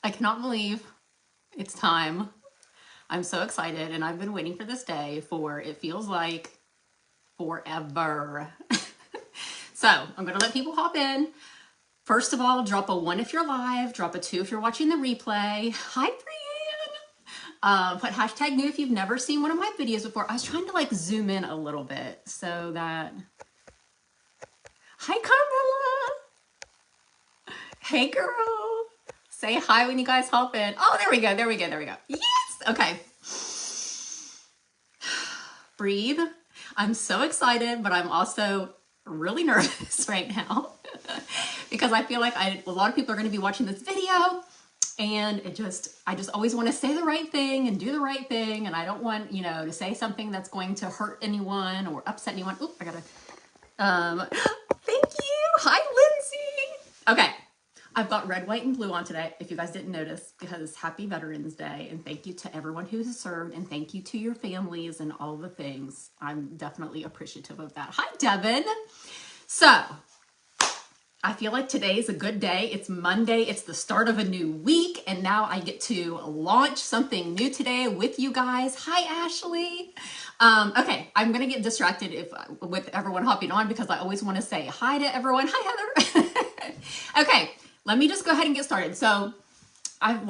I cannot believe it's time. I'm so excited, and I've been waiting for this day for it feels like forever. So I'm gonna let people hop in. First of all, drop a 1 if you're live, drop a 2 if you're watching the replay. Hi, Brianne. Put hashtag new if you've never seen one of my videos before. I was trying to like zoom in a little bit so that. Hi, Carmela. Hey, girl. Say hi when you guys hop in. Oh, there we go. There we go. There we go. Yes. Okay. Breathe. I'm so excited, but I'm also really nervous right now because I feel like a lot of people are going to be watching this video, and I just always want to say the right thing and do the right thing, and I don't want, to say something that's going to hurt anyone or upset anyone. Oop, I gotta, thank you. Hi, Lindsay. Okay. I've got red, white, and blue on today, if you guys didn't notice, because happy Veterans Day, and thank you to everyone who has served, and thank you to your families and all the things. I'm definitely appreciative of that. Hi, Devin. So, I feel like today is a good day. It's Monday. It's the start of a new week, and now I get to launch something new today with you guys. Hi, Ashley. Okay, I'm going to get distracted with everyone hopping on because I always want to say hi to everyone. Hi, Heather. Okay. Let me just go ahead and get started. So I've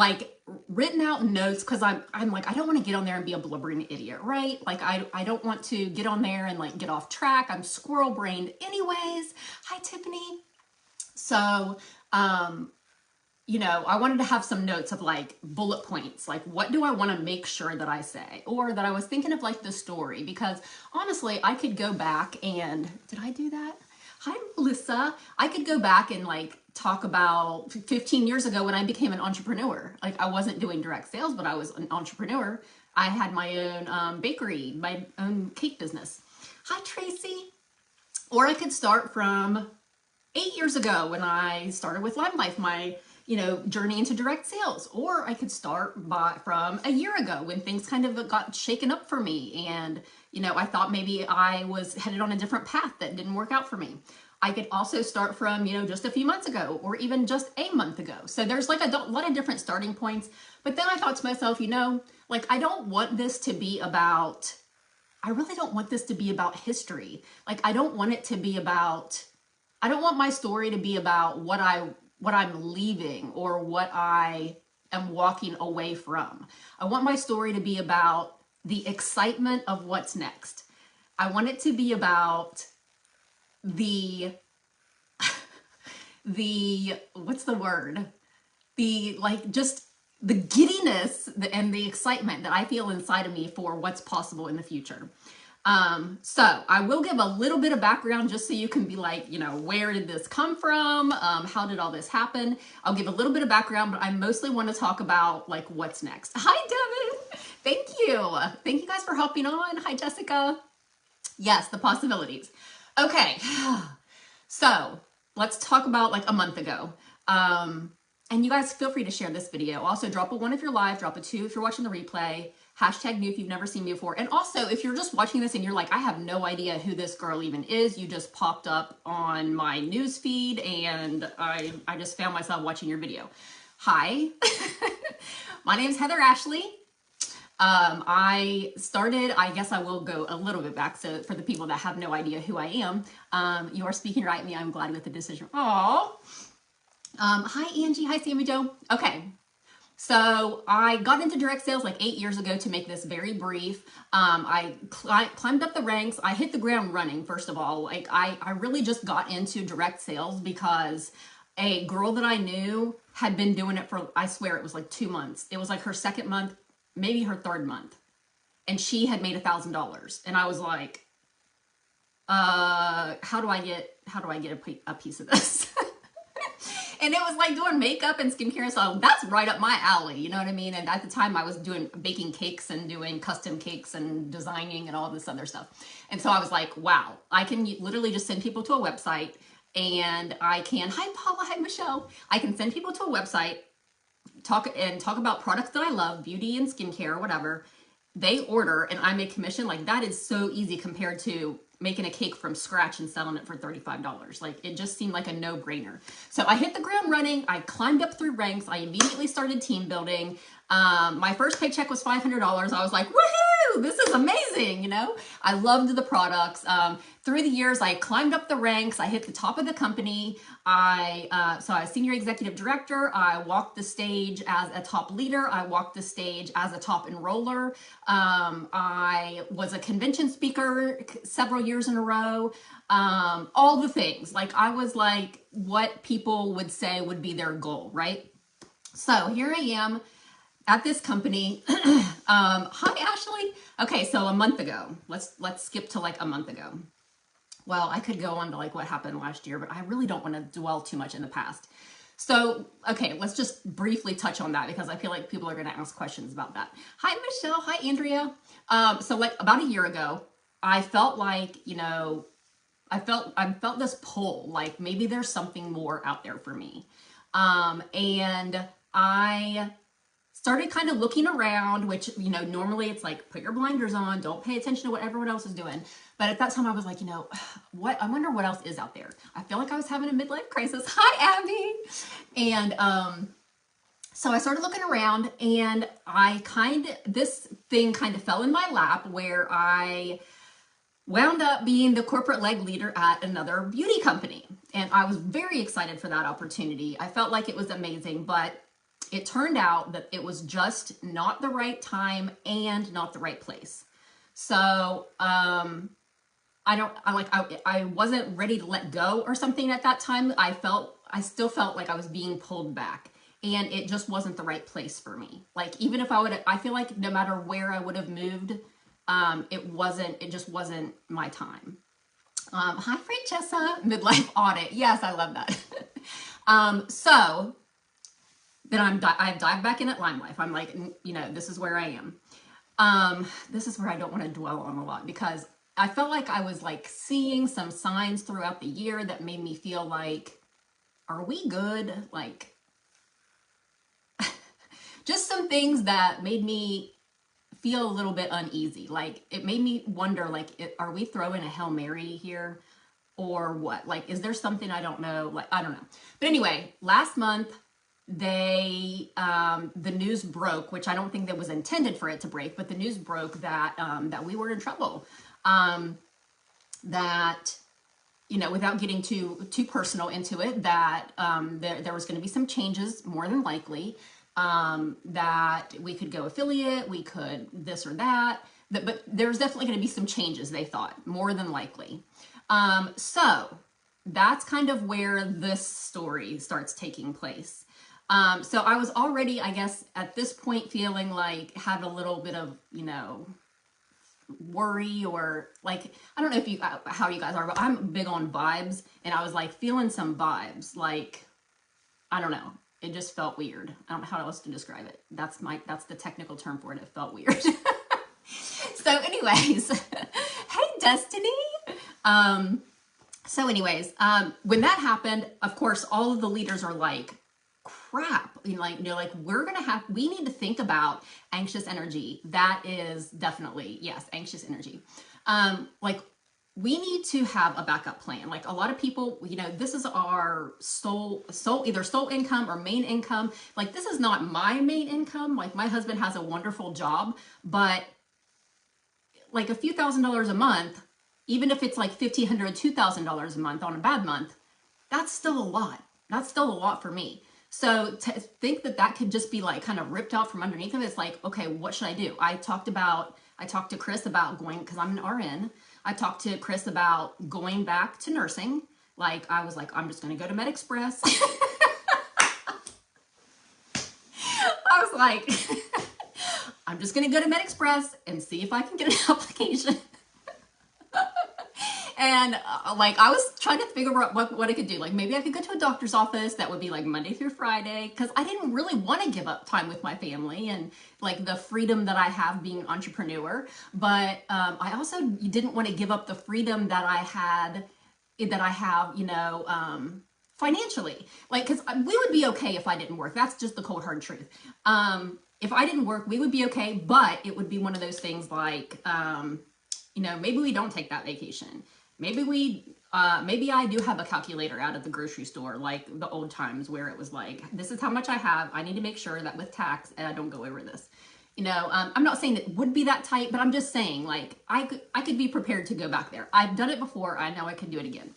written out notes because I'm like, I don't want to get on there and be a blubbering idiot, right? Like I don't want to get on there and get off track. I'm squirrel brained anyways. Hi, Tiffany. So, I wanted to have some notes of bullet points. Like, what do I want to make sure that I say? Or that I was thinking of the story, because honestly, I could go back and, did I do that? Hi, Melissa. I could go back and talk about 15 years ago when I became an entrepreneur. I wasn't doing direct sales, but I was an entrepreneur. I had my own bakery, my own cake business. Hi, Tracy. Or I could start from 8 years ago when I started with LimeLife, my journey into direct sales. Or I could start from a year ago when things kind of got shaken up for me, and I thought maybe I was headed on a different path that didn't work out for me. I could also start from, just a few months ago, or even just a month ago. So there's a lot of different starting points. But then I thought to myself, I don't want this to be about, I really don't want this to be about history. I don't want it to be about, I don't want my story to be about what I'm leaving or what I am walking away from. I want my story to be about the excitement of what's next. I want it to be about the what's the word? Just the giddiness and the excitement that I feel inside of me for what's possible in the future. So I will give a little bit of background just so you can be where did this come from? How did all this happen? I'll give a little bit of background, but I mostly want to talk about what's next. Hi, Devin. Thank you. Thank you guys for hopping on. Hi, Jessica. Yes, the possibilities. Okay. So let's talk about a month ago. And you guys feel free to share this video. Also drop a 1 if you're live, drop a 2 if you're watching the replay, hashtag new if you've never seen me before. And also, if you're just watching this and you're like, I have no idea who this girl even is, you just popped up on my news feed and I just found myself watching your video. Hi, my name is Heather Ashley. I guess I will go a little bit back. So for the people that have no idea who I am, you are speaking right me. I'm glad with the decision. Aww. Hi, Angie. Hi, Sammy Joe. Okay. So I got into direct sales 8 years ago, to make this very brief. I climbed up the ranks. I hit the ground running, first of all. I really just got into direct sales because a girl that I knew had been doing it for, I swear it was 2 months. It was her second month, maybe her third month. And she had made $1,000. And I was like, how do I get a piece of this? And it was doing makeup and skincare, so that's right up my alley, you know what I mean? And at the time I was doing baking cakes and doing custom cakes and designing and all this other stuff. And so I was like, wow, I can literally just send people to a website, and I can, hi Paula, hi Michelle. I can send people to a website, talk about products that I love, beauty and skincare or whatever. They order and I make commission. That is so easy compared to making a cake from scratch and selling it for $35. Like, it just seemed like a no-brainer. So I hit the ground running. I climbed up through ranks. I immediately started team building. My first paycheck was $500. I was like, woohoo, this is amazing. You know, I loved the products. Through the years, I climbed up the ranks. I hit the top of the company. So I was senior executive director. I walked the stage as a top leader. I walked the stage as a top enroller. I was a convention speaker several years in a row. All the things. Like, I was like what people would say would be their goal, right? So here I am at this company. Hi, Ashley. Okay, so a month ago. Let's skip to like a month ago. Well, I could go on to like what happened last year, but I really don't want to dwell too much in the past. So, okay, let's just briefly touch on that because I feel like people are going to ask questions about that. Hi, Michelle. Hi, Andrea. So like about a year ago, I felt like, you know, I felt this pull, like maybe there's something more out there for me. And I started kind of looking around, which, you know, normally it's like, put your blinders on, don't pay attention to what everyone else is doing. But at that time I was like, you know, I wonder what else is out there. I feel like I was having a midlife crisis. Hi, Abby. And, so I started looking around, and this thing kind of fell in my lap where I wound up being the corporate leg leader at another beauty company. And I was very excited for that opportunity. I felt like it was amazing, but it turned out that it was just not the right time and not the right place. So, I wasn't ready to let go or something at that time. I still felt like I was being pulled back, and it just wasn't the right place for me. Like, even if I feel like no matter where I would have moved, it just wasn't my time. Hi, Francesca, midlife audit. Yes, I love that. So then I've dived back in at LimeLife. I'm like, you know, this is where I am. This is where I don't want to dwell on a lot, because I felt like I was like seeing some signs throughout the year that made me feel like, are we good? Like, just some things that made me feel a little bit uneasy. Like, it made me wonder, like, are we throwing a Hail Mary here or what? Like, is there something I don't know? Like, I don't know. But anyway, last month, the news broke, which I don't think that was intended for it to break, but the news broke that, that we were in trouble. That, you know, without getting too personal into it, that, there was going to be some changes, more than likely, that we could go affiliate, we could this or that, but there's definitely going to be some changes, they thought, more than likely. So that's kind of where this story starts taking place. So I was already, I guess, at this point feeling like, had a little bit of, you know, worry, or like, I don't know how you guys are, but I'm big on vibes, and I was like feeling some vibes, like, I don't know. It just felt weird. I don't know how else to describe it. That's the technical term for it. It felt weird. So anyways, hey, Destiny. So anyways, when that happened, of course, all of the leaders are like, crap, you know, like we need to think about anxious energy. That is definitely, yes, anxious energy. Like, we need to have a backup plan. Like, a lot of people, you know, this is our either sole income or main income. Like, this is not my main income. Like, my husband has a wonderful job, but like a few $1,000s a month, even if it's like $1,500, $2,000 a month on a bad month, that's still a lot. That's still a lot for me. So to think that could just be like kind of ripped out from underneath of it, it's like, okay, what should I do? I talked to Chris about going, because I'm an RN. I talked to Chris about going back to nursing. Like, I was like, I'm just going to go to MedExpress. I was like, I'm just going to go to MedExpress and see if I can get an application. And like, I was trying to figure out what I could do. Like, maybe I could go to a doctor's office that would be like Monday through Friday, because I didn't really want to give up time with my family and like the freedom that I have being an entrepreneur. But I also didn't want to give up the freedom that I have, you know, financially. Like, because we would be okay if I didn't work. That's just the cold hard truth. If I didn't work, we would be okay, but it would be one of those things like, you know, maybe we don't take that vacation. Maybe maybe I do have a calculator out at the grocery store, like the old times where it was like, this is how much I have. I need to make sure that with tax, I don't go over this. You know, I'm not saying it would be that tight, but I'm just saying, like, I could be prepared to go back there. I've done it before. I know I can do it again.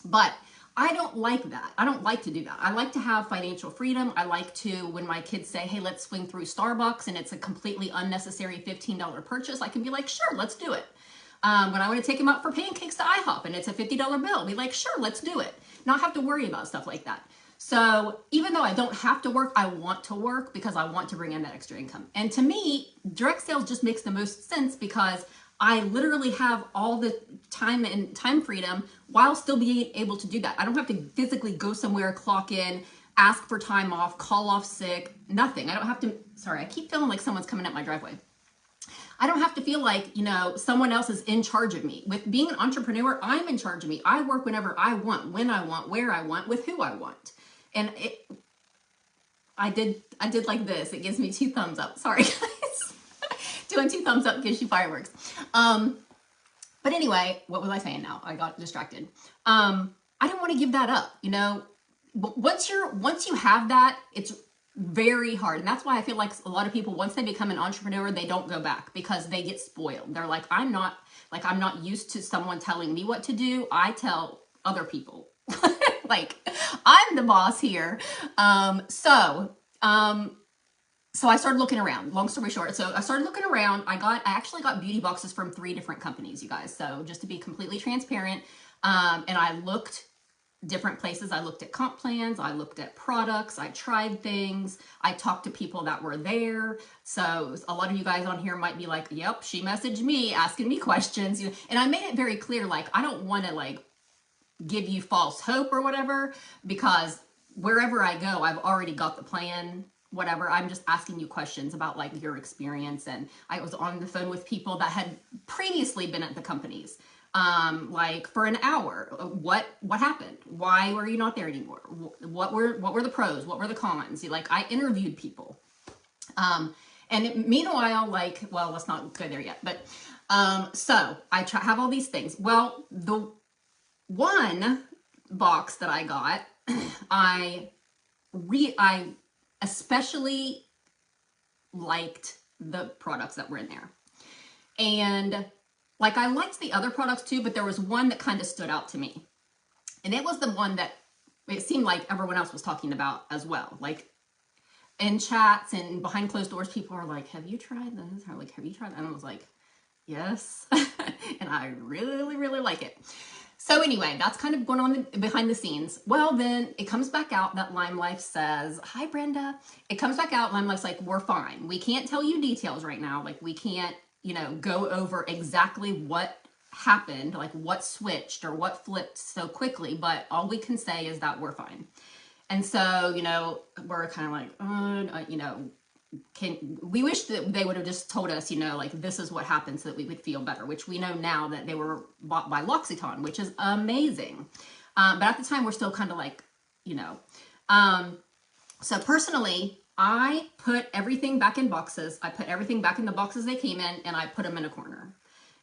But I don't like that. I don't like to do that. I like to have financial freedom. I like to, when my kids say, hey, let's swing through Starbucks, and it's a completely unnecessary $15 purchase, I can be like, sure, let's do it. When I want to take them out for pancakes to IHOP and it's a $50 bill, be like, sure, let's do it. Not have to worry about stuff like that. So even though I don't have to work, I want to work because I want to bring in that extra income. And to me, direct sales just makes the most sense because I literally have all the time and time freedom while still being able to do that. I don't have to physically go somewhere, clock in, ask for time off, call off sick, nothing. I don't have to, sorry, I keep feeling like someone's coming up my driveway. I don't have to feel like, you know, someone else is in charge of me. With being an entrepreneur, I'm in charge of me. I work whenever I want, when I want, where I want, with who I want. And I did like this. It gives me 2 thumbs up. Sorry, guys. Doing 2 thumbs up gives you fireworks. But anyway, what was I saying now? I got distracted. I didn't want to give that up, you know. Once you have that, it's very hard. And that's why I feel like a lot of people, once they become an entrepreneur, they don't go back because they get spoiled. They're like, I'm not used to someone telling me what to do. I tell other people. Like, I'm the boss here. So I started looking around. Long story short, so I started looking around. I actually got beauty boxes from 3 different companies, you guys. So just to be completely transparent, and I looked different places. I looked at comp plans. I looked at products. I tried things. I talked to people that were there. So a lot of you guys on here might be like, yep, she messaged me asking me questions. You know, and I made it very clear, like, I don't want to like give you false hope or whatever, because wherever I go, I've already got the plan, whatever. I'm just asking you questions about like your experience. And I was on the phone with people that had previously been at the companies, like for an hour. What happened? Why were you not there anymore? What were the pros? What were the cons? Like, I interviewed people. And meanwhile, like, well, let's not go there yet, but, so I have all these things. Well, the one box that I got, I especially liked the products that were in there. And like, I liked the other products too, but there was one that kind of stood out to me. And it was the one that it seemed like everyone else was talking about as well. Like, in chats and behind closed doors, people are like, have you tried this? Or like, have you tried that? And I was like, yes. And I really, really like it. So anyway, that's kind of going on behind the scenes. Well, then it comes back out that LimeLife says, hi, Brenda. It comes back out, LimeLife's like, we're fine. We can't tell you details right now. Like, we can't, you know, go over exactly what happened, like what switched or what flipped so quickly, but all we can say is that we're fine. And so, you know, we're kind of like, you know, we wish that they would have just told us, you know, like, this is what happened so that we would feel better, which we know now that they were bought by L'Occitane, which is amazing. But at the time, we're still kind of like, you know. So personally, I put everything back in boxes. I put everything back in the boxes they came in, and I put them in a corner.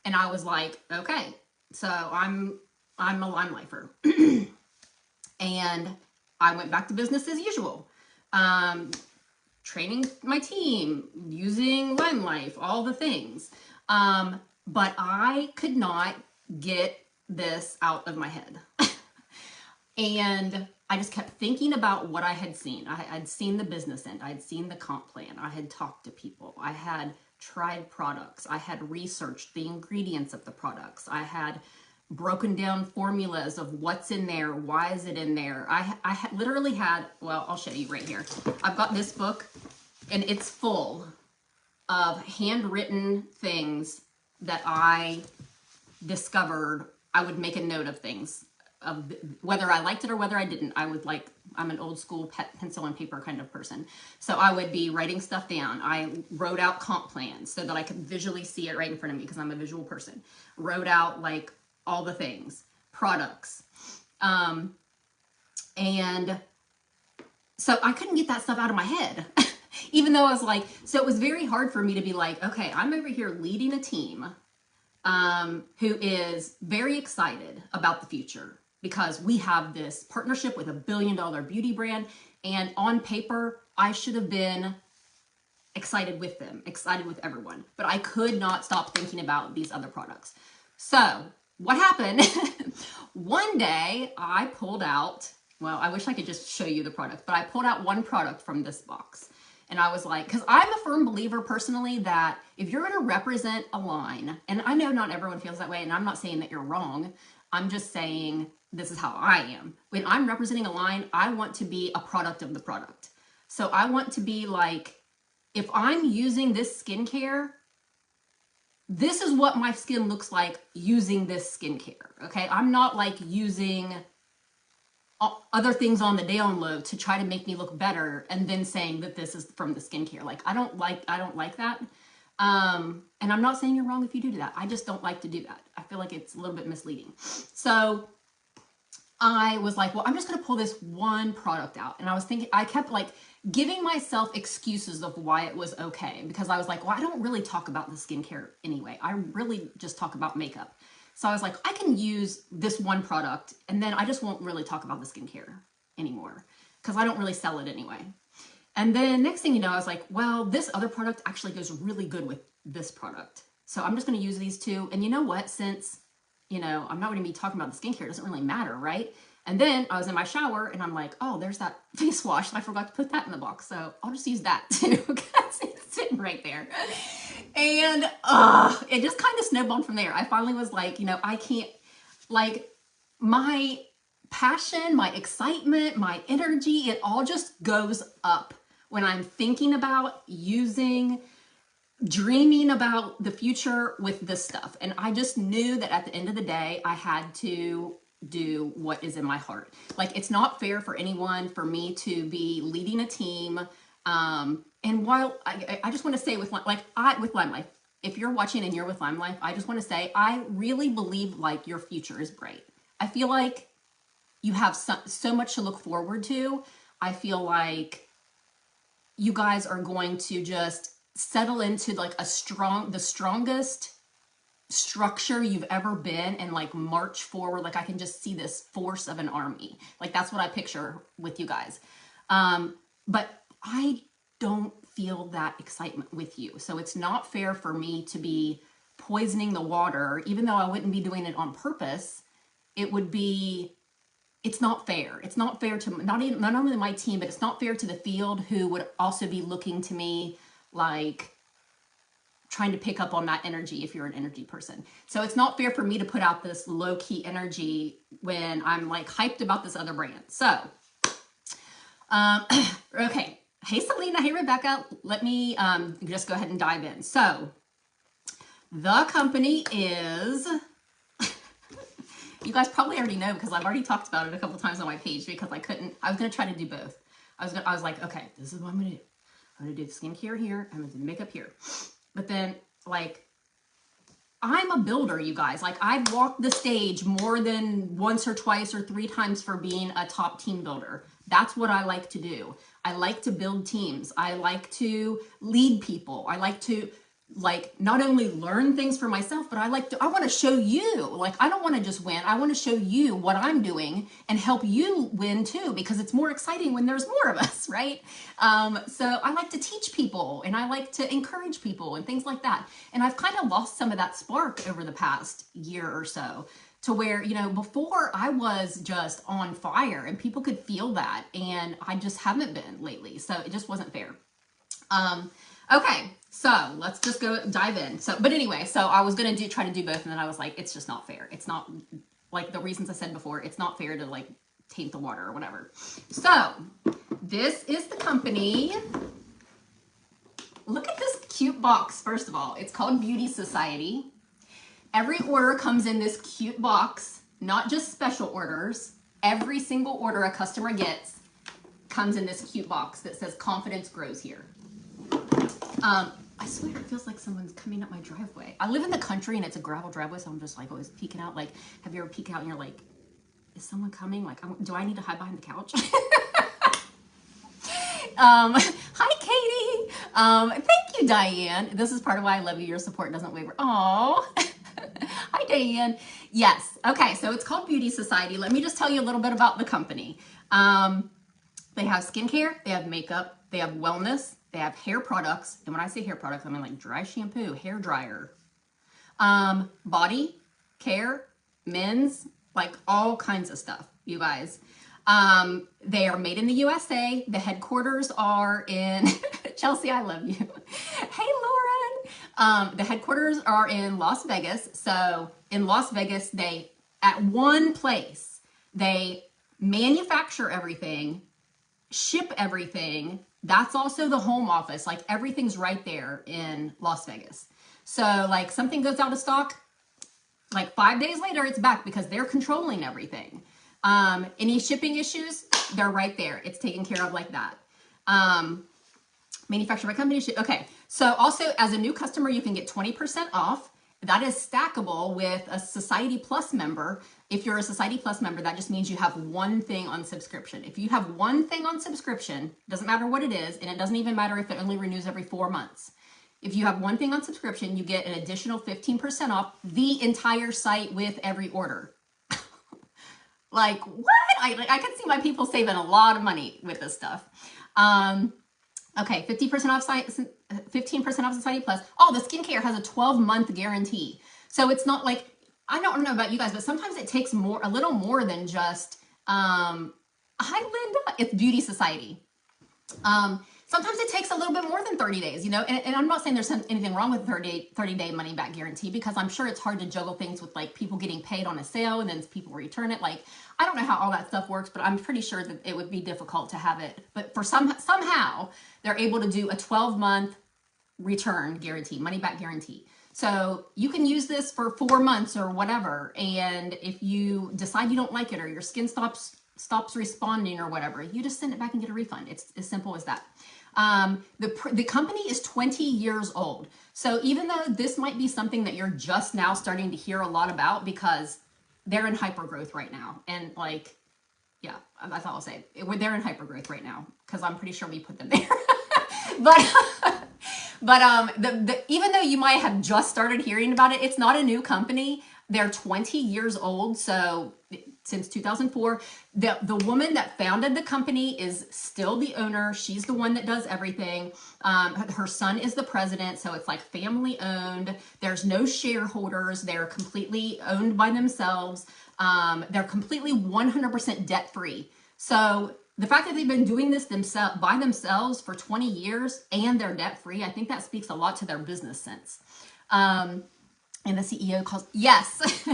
And I was like, okay, so I'm a LimeLifer. And I went back to business as usual. Training my team, using LimeLife, all the things. But I could not get this out of my head. And I just kept thinking about what I had seen. I'd seen the business end. I'd seen the comp plan. I had talked to people. I had tried products. I had researched the ingredients of the products. I had broken down formulas of what's in there, why is it in there. I literally had, well, I'll show you right here. I've got this book, and it's full of handwritten things that I discovered. I would make a note of things, of whether I liked it or whether I didn't. I'm an old school pencil and paper kind of person. So I would be writing stuff down. I wrote out comp plans so that I could visually see it right in front of me because I'm a visual person. Wrote out like all the things, products. And so I couldn't get that stuff out of my head. Even though I was like, so it was very hard for me to be like, okay, I'm over here leading a team who is very excited about the future because we have this partnership with $1 billion beauty brand. And on paper, I should have been excited with them, excited with everyone, but I could not stop thinking about these other products. So what happened? One day I pulled out, well, I wish I could just show you the product, but I pulled out one product from this box. And I was like, because I'm a firm believer personally that if you're going to represent a line, and I know not everyone feels that way, and I'm not saying that you're wrong, I'm just saying this is how I am. When I'm representing a line, I want to be a product of the product. So I want to be like, if I'm using this skincare, this is what my skin looks like using this skincare, okay? I'm not like using other things on the down low to try to make me look better and then saying that this is from the skincare. Like, I don't like that. And I'm not saying you're wrong if you do that. I just don't like to do that. I feel like it's a little bit misleading. So I was like, well, I'm just going to pull this one product out. And I was thinking, I kept like giving myself excuses of why it was okay. Because I was like, well, I don't really talk about the skincare anyway. I really just talk about makeup. So I was like, I can use this one product and then I just won't really talk about the skincare anymore because I don't really sell it anyway. And then next thing you know, I was like, well, this other product actually goes really good with this product. So I'm just going to use these two. And you know what? Since, you know, I'm not going to be talking about the skincare, it doesn't really matter, right? And then I was in my shower and I'm like, oh, there's that face wash. I forgot to put that in the box. So I'll just use that too because it's sitting right there. And it just kind of snowballed from there. I finally was like, you know, I can't, like, my passion, my excitement, my energy, it all just goes up when I'm thinking about using, dreaming about the future with this stuff. And I just knew that at the end of the day, I had to do what is in my heart. Like, it's not fair for anyone for me to be leading a team. And while I just want to say with LimeLife, if you're watching and you're with LimeLife, I just want to say, I really believe like your future is bright. I feel like you have so much to look forward to. I feel like you guys are going to just settle into like the strongest structure you've ever been and like march forward. Like I can just see this force of an army. Like that's what I picture with you guys. But I don't feel that excitement with you. So it's not fair for me to be poisoning the water, even though I wouldn't be doing it on purpose. It's not fair. It's not fair to not only my team, but it's not fair to the field who would also be looking to me like trying to pick up on that energy if you're an energy person. So it's not fair for me to put out this low-key energy when I'm like hyped about this other brand. So, okay. Hey, Selena. Hey, Rebecca. Let me just go ahead and dive in. So the company is, you guys probably already know because I've already talked about it a couple times on my page because I was going to try to do both. I was like, okay, this is what I'm going to do. I'm going to do the skincare here. I'm going to do the makeup here. But then like, I'm a builder, you guys. Like I've walked the stage more than once or twice or 3 times for being a top team builder. That's what I like to do. I like to build teams. I like to lead people. I like to like not only learn things for myself, but I want to show you, like, I don't want to just win. I want to show you what I'm doing and help you win too, because it's more exciting when there's more of us, right? So I like to teach people and I like to encourage people and things like that. And I've kind of lost some of that spark over the past year or so to where, you know, before I was just on fire and people could feel that. And I just haven't been lately. So it just wasn't fair. Okay, so let's just go dive in. So, but anyway, so I was going to try to do both. And then I was like, it's just not fair. It's not like the reasons I said before, it's not fair to like taint the water or whatever. So this is the company. Look at this cute box. First of all, it's called Beauty Society. Every order comes in this cute box, not just special orders. Every single order a customer gets comes in this cute box that says confidence grows here. I swear it feels like someone's coming up my driveway. I live in the country and it's a gravel driveway, so I'm just like always peeking out. Like, have you ever peeked out and you're like, is someone coming? Like, do I need to hide behind the couch? Hi, Katie. Thank you, Diane. This is part of why I love you. Your support doesn't waver. Aww. And yes, okay, so it's called Beauty Society. Let me just tell you a little bit about the company. They have skincare, they have makeup, they have wellness, they have hair products. And when I say hair products, I mean like dry shampoo, hair dryer, body care, men's, like all kinds of stuff, you guys. They are made in the USA. The headquarters are in Chelsea. I love you. Hey, Lauren. The headquarters are in Las Vegas. So in Las Vegas, they, at one place, they manufacture everything, ship everything. That's also the home office. Like everything's right there in Las Vegas. So like something goes out of stock, like 5 days later, it's back because they're controlling everything. Any shipping issues, they're right there. It's taken care of like that. Manufactured by company. Okay. So also as a new customer, you can get 20% off. That is stackable with a Society Plus member. If you're a Society Plus member, that just means you have one thing on subscription. If you have one thing on subscription, doesn't matter what it is, and it doesn't even matter if it only renews every 4 months. If you have one thing on subscription, you get an additional 15% off the entire site with every order. Like, what? I can see why people saving a lot of money with this stuff. Okay, 50% off site, 15% off Society Plus. Oh, the skincare has a 12-month guarantee. So it's not like, I don't know about you guys, but sometimes it takes more, a little more than just, hi Linda, it's Beauty Society. Sometimes it takes a little bit more than 30 days, you know, and I'm not saying there's anything wrong with 30-day money back guarantee, because I'm sure it's hard to juggle things with like people getting paid on a sale and then people return it. Like, I don't know how all that stuff works, but I'm pretty sure that it would be difficult to have it. But for somehow they're able to do a 12-month return guarantee, money back guarantee. So you can use this for 4 months or whatever. And if you decide you don't like it or your skin stops responding or whatever, you just send it back and get a refund. It's as simple as that. The company is 20 years old. So even though this might be something that you're just now starting to hear a lot about, because they're in hypergrowth right now. And like, yeah, that's all I'll say. They're in hypergrowth right now because I'm pretty sure we put them there. But even though you might have just started hearing about it, it's not a new company. They're 20 years old. So since 2004, the woman that founded the company is still the owner. She's the one that does everything. Her son is the president. So it's like family owned. There's no shareholders. They're completely owned by themselves. They're completely 100% debt free. So the fact that they've been doing this by themselves for 20 years and they're debt free, I think that speaks a lot to their business sense. And the CEO calls, yes.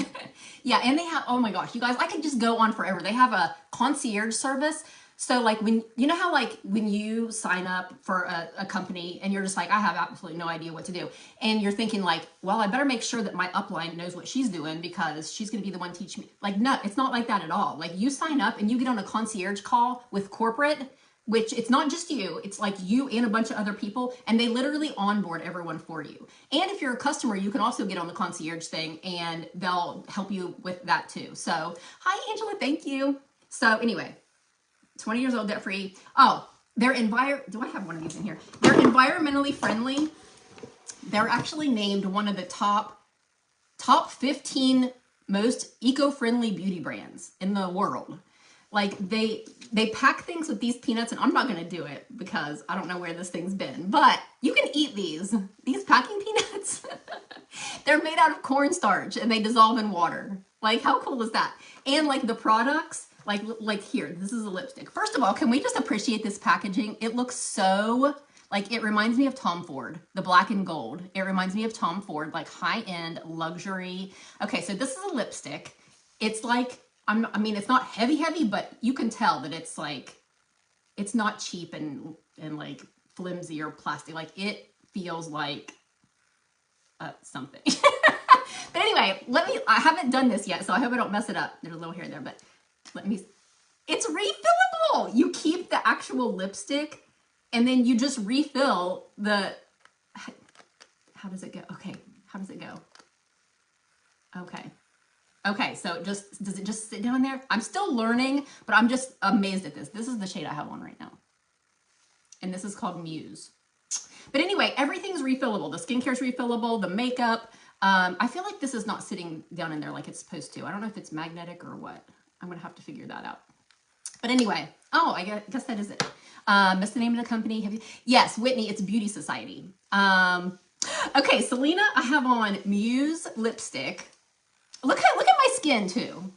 Yeah, and they have, oh my gosh, you guys, I could just go on forever. They have a concierge service. So like when, you know how like when you sign up for a company and you're just like, I have absolutely no idea what to do. And you're thinking like, well, I better make sure that my upline knows what she's doing because she's going to be the one teaching me. Like, no, it's not like that at all. Like you sign up and you get on a concierge call with corporate, which it's not just you, it's like you and a bunch of other people, and they literally onboard everyone for you. And if you're a customer, you can also get on the concierge thing and they'll help you with that too. So hi, Angela, thank you. So anyway, 20 years old, debt free. Oh, do I have one of these in here? They're environmentally friendly. They're actually named one of the top 15 most eco-friendly beauty brands in the world. Like they pack things with these peanuts, and I'm not going to do it because I don't know where this thing's been, but you can eat these packing peanuts. They're made out of cornstarch and they dissolve in water. Like how cool is that? And like the products, like here, this is a lipstick. First of all, can we just appreciate this packaging? It looks so, like it reminds me of Tom Ford, the black and gold. It reminds me of Tom Ford, like high-end luxury. Okay, so this is a lipstick. It's like, I mean, it's not heavy, but you can tell that it's like, it's not cheap and like flimsy or plastic. Like it feels like something. But anyway, I haven't done this yet, so I hope I don't mess it up. There's a little hair there, but it's refillable. You keep the actual lipstick and then you just refill how does it go? Okay. How does it go? Okay, so does it just sit down there? I'm still learning, but I'm just amazed at this. This is the shade I have on right now. And this is called Muse. But anyway, everything's refillable. The skincare's refillable, the makeup, I feel like this is not sitting down in there like it's supposed to. I don't know if it's magnetic or what. I'm going to have to figure that out. But anyway, oh, I guess that is it. What's the name of the company? Have you? Yes, Whitney, it's Beauty Society. Okay, Selena, I have on Muse lipstick. Look at my skin too.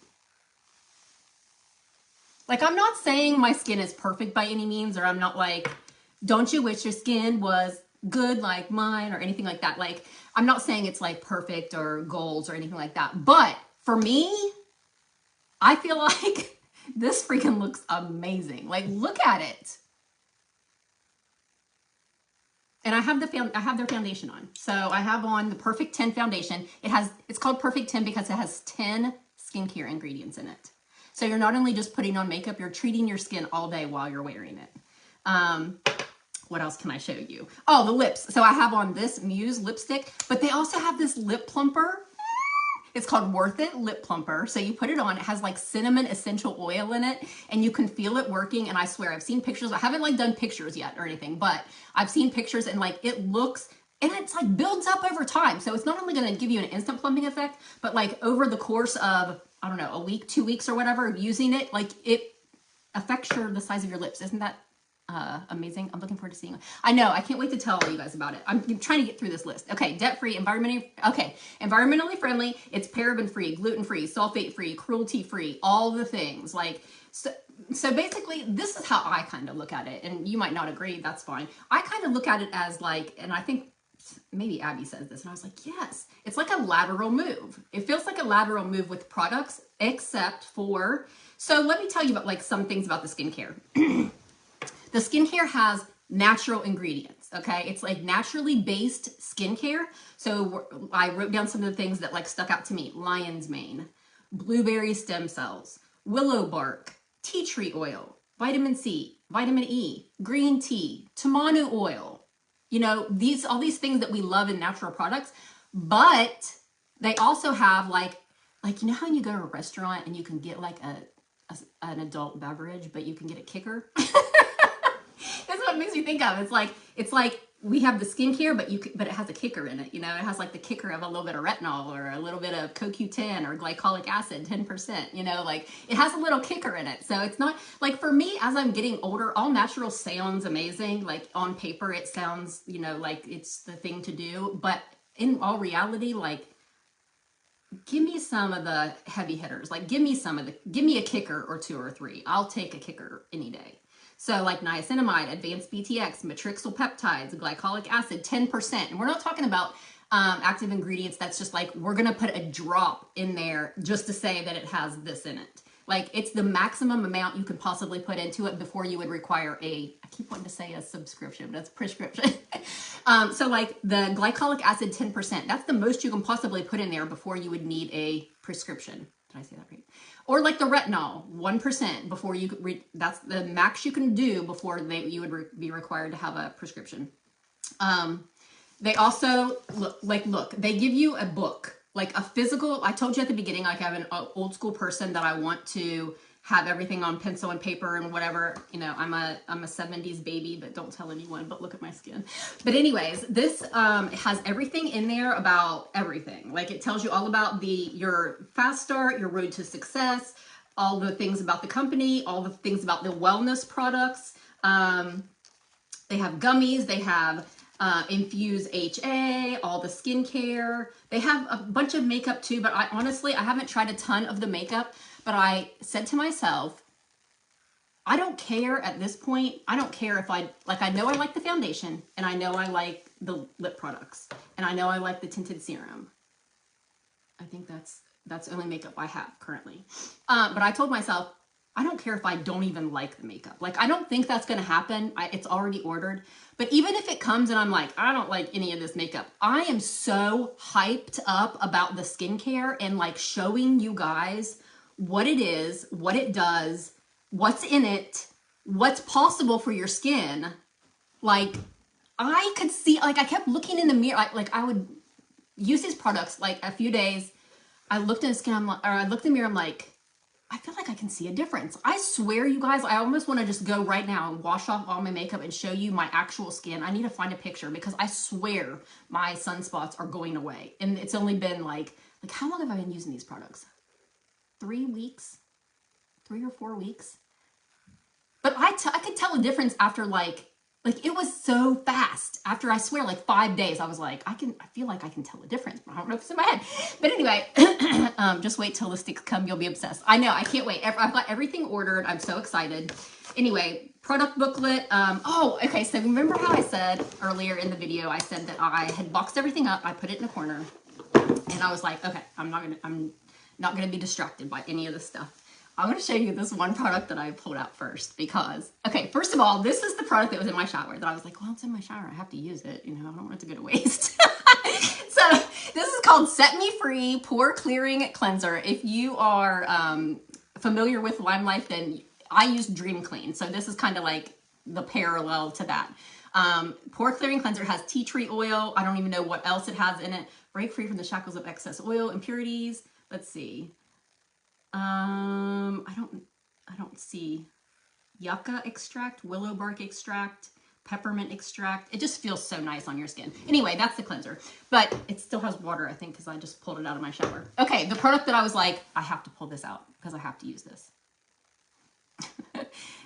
Like, I'm not saying my skin is perfect by any means, or I'm not like, don't you wish your skin was good like mine or anything like that. Like, I'm not saying it's like perfect or goals or anything like that. But for me, I feel like this freaking looks amazing. Like, look at it. And I have their foundation on. So I have on the Perfect 10 foundation. It's called Perfect 10 because it has 10 skincare ingredients in it. So you're not only just putting on makeup, you're treating your skin all day while you're wearing it. What else can I show you? Oh, the lips. So I have on this Muse lipstick, but they also have this lip plumper. It's called Worth It Lip Plumper. So you put it on, it has like cinnamon essential oil in it, and you can feel it working. And I swear, I've seen pictures. I haven't like done pictures yet or anything, but I've seen pictures and like it looks, and it's like builds up over time. So it's not only going to give you an instant plumping effect, but like over the course of, I don't know, a week, 2 weeks or whatever of using it, like it affects the size of your lips. Isn't that amazing? I'm looking forward to seeing it. I know, I can't wait to tell all you guys about it. I'm trying to get through this list. Okay, debt-free, environmentally friendly. It's paraben-free, gluten-free, sulfate-free, cruelty-free, all the things. Like, so basically, this is how I kind of look at it. And you might not agree, that's fine. I kind of look at it as like, and I think maybe Abby says this, and I was like, yes, it's like a lateral move. It feels like a lateral move with products, except for, so let me tell you about like some things about the skincare. The skincare has natural ingredients, okay? It's like naturally based skincare. So I wrote down some of the things that like stuck out to me. Lion's mane, blueberry stem cells, willow bark, tea tree oil, vitamin C, vitamin E, green tea, tamanu oil. You know, all these things that we love in natural products, but they also have like you know how you go to a restaurant and you can get like an adult beverage, but you can get a kicker? That's what it makes me think of. It's like we have the skincare, but it has a kicker in it. You know, it has like the kicker of a little bit of retinol or a little bit of CoQ10 or glycolic acid, 10%. You know, like it has a little kicker in it. So it's not like, for me, as I'm getting older, all natural sounds amazing. Like on paper, it sounds, you know, like it's the thing to do. But in all reality, like, give me some of the heavy hitters. Like, give me a kicker or 2 or 3. I'll take a kicker any day. So like niacinamide, advanced BTX, matrixyl peptides, glycolic acid, 10%. And we're not talking about active ingredients that's just like, we're going to put a drop in there just to say that it has this in it. Like, it's the maximum amount you could possibly put into it before you would require I keep wanting to say a subscription, but it's prescription. So like the glycolic acid, 10%, that's the most you can possibly put in there before you would need a prescription. Did I say that right? Or like the retinol, 1% before that's the max you can do before you would be required to have a prescription. They also, they give you a book, like a physical. I told you at the beginning, like, I'm an old school person that I want to have everything on pencil and paper and whatever. You know, I'm a 70s baby, but don't tell anyone, but look at my skin. But anyways, this has everything in there about everything. Like, it tells you all about your fast start, your road to success, all the things about the company, all the things about the wellness products. They have gummies, they have Infuse HA, all the skincare. They have a bunch of makeup too, but I haven't tried a ton of the makeup. But I said to myself, I don't care at this point. I don't care if I know I like the foundation, and I know I like the lip products, and I know I like the tinted serum. I think that's the only makeup I have currently. But I told myself, I don't care if I don't even like the makeup. Like, I don't think that's going to happen. It's already ordered. But even if it comes and I'm like, I don't like any of this makeup, I am so hyped up about the skincare and like showing you guys what it is, what it does, what's in it, what's possible for your skin. Like, I could see, like, I kept looking in the mirror, like I would use these products like a few days. I looked in the skin, I looked in the mirror, I'm like, I feel like I can see a difference. I swear, you guys, I almost want to just go right now and wash off all my makeup and show you my actual skin. I need to find a picture because I swear my sunspots are going away. And it's only been like how long have I been using these products? 3 weeks? 3 or 4 weeks? But I could tell a difference after like it was so fast. After, I swear, like 5 days, I was like, I feel like I can tell a difference. I don't know if it's in my head. But anyway, just wait till the sticks come. You'll be obsessed. I know. I can't wait. I've got everything ordered. I'm so excited. Anyway, product booklet. Oh, okay. So remember how I said earlier in the video, I said that I had boxed everything up. I put it in a corner. And I was like, okay, I'm not gonna be distracted by any of this stuff. I'm going to show you this one product that I pulled out first because, okay, first of all, this is the product that was in my shower that I was like, well, it's in my shower. I have to use it. You know, I don't want it to go to waste. So this is called Set Me Free Pore Clearing Cleanser. If you are familiar with LimeLife, then I use Dream Clean. So this is kind of like the parallel to that. Pore Clearing Cleanser has tea tree oil. I don't even know what else it has in it. Break free from the shackles of excess oil, impurities. Let's see. I don't see yucca extract, willow bark extract, peppermint extract. It just feels so nice on your skin. Anyway, that's the cleanser, but it still has water, I think, because I just pulled it out of my shower. Okay, the product that I was like, I have to pull this out because I have to use this.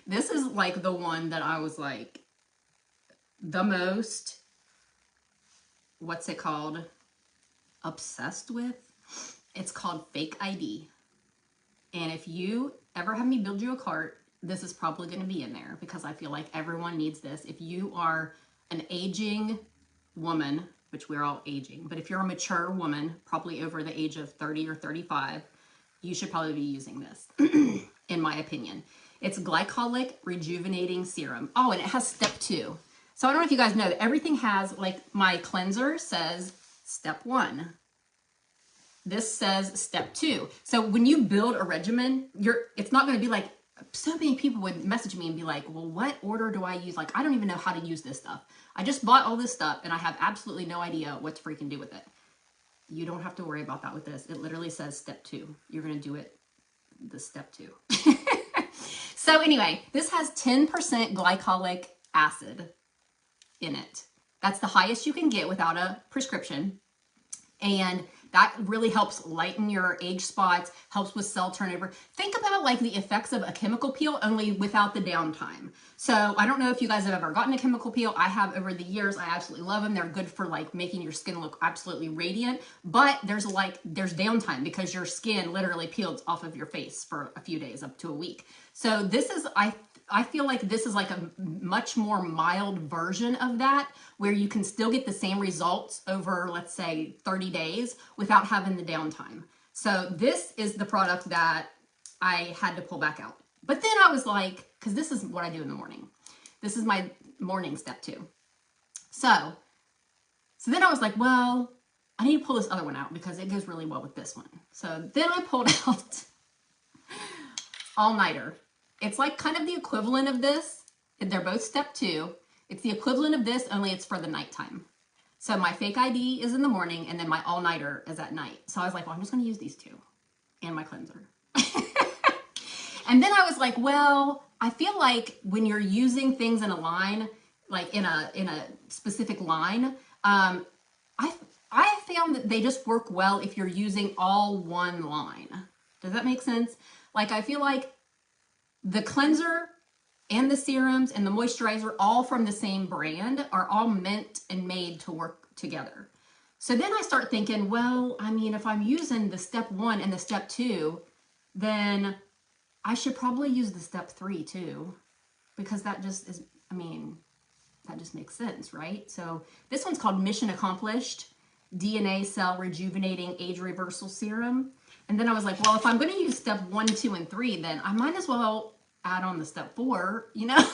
This is like the one that I was like the most, what's it called? Obsessed with. It's called Fake ID. And if you ever have me build you a cart, this is probably going to be in there because I feel like everyone needs this. If you are an aging woman, which we're all aging, but if you're a mature woman, probably over the age of 30 or 35, you should probably be using this, in my opinion. It's glycolic rejuvenating serum. Oh, and it has step 2. So I don't know if you guys know that everything has, like, my cleanser says step 1. This says step 2. So when you build a regimen, it's not going to be like, so many people would message me and be like, well, what order do I use? Like, I don't even know how to use this stuff. I just bought all this stuff and I have absolutely no idea what to freaking do with it. You don't have to worry about that with this. It literally says step 2. You're going to do it the step 2. So anyway, this has 10% glycolic acid in it. That's the highest you can get without a prescription. And that really helps lighten your age spots, helps with cell turnover. Think about like the effects of a chemical peel, only without the downtime. So I don't know if you guys have ever gotten a chemical peel. I have over the years. I absolutely love them. They're good for like making your skin look absolutely radiant, but there's downtime because your skin literally peels off of your face for a few days, up to a week. So this is, I feel like this is like a much more mild version of that, where you can still get the same results over, let's say, 30 days without having the downtime. So this is the product that I had to pull back out. But then I was like, because this is what I do in the morning. This is my morning step 2. So then I was like, well, I need to pull this other one out because it goes really well with this one. So then I pulled out All Nighter. It's like kind of the equivalent of this. They're both step 2. It's the equivalent of this, only it's for the nighttime. So my Fake ID is in the morning, and then my All Nighter is at night. So I was like, well, I'm just going to use these 2 and my cleanser. And then I was like, well, I feel like when you're using things in a line, like in a specific line, I found that they just work well if you're using all one line. Does that make sense? Like, I feel like the cleanser and the serums and the moisturizer, all from the same brand, are all meant and made to work together. So then I start thinking, well, I mean, if I'm using the step 1 and the step 2, then I should probably use the step 3 too, because that just is, I mean, that just makes sense, right? So this one's called Mission Accomplished DNA Cell Rejuvenating Age Reversal Serum. And then I was like, well, if I'm going to use step 1, 2, and 3, then I might as well add on the step 4, you know?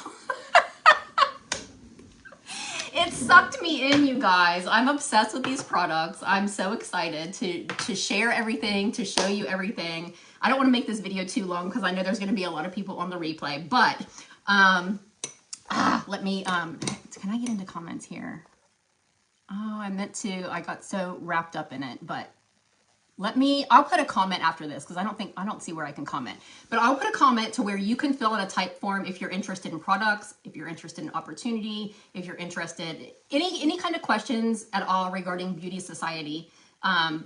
It sucked me in, you guys. I'm obsessed with these products. I'm so excited to share everything, to show you everything. I don't want to make this video too long because I know there's going to be a lot of people on the replay, but let me, can I get into comments here? Oh, I meant to. I got so wrapped up in it, but I'll put a comment after this because I don't see where I can comment, but I'll put a comment to where you can fill in a type form if you're interested in products, if you're interested in opportunity, if you're interested, any kind of questions at all regarding Beauty Society.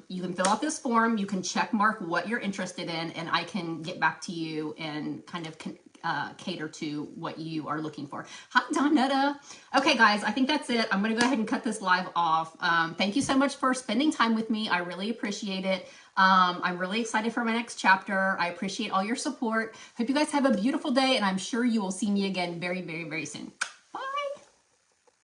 You can fill out this form, you can check mark what you're interested in, and I can get back to you and kind of cater to what you are looking for. Hi, Donetta. Okay, guys, I think that's it. I'm going to go ahead and cut this live off. Thank you so much for spending time with me. I really appreciate it. I'm really excited for my next chapter. I appreciate all your support. Hope you guys have a beautiful day, and I'm sure you will see me again very, very, very soon.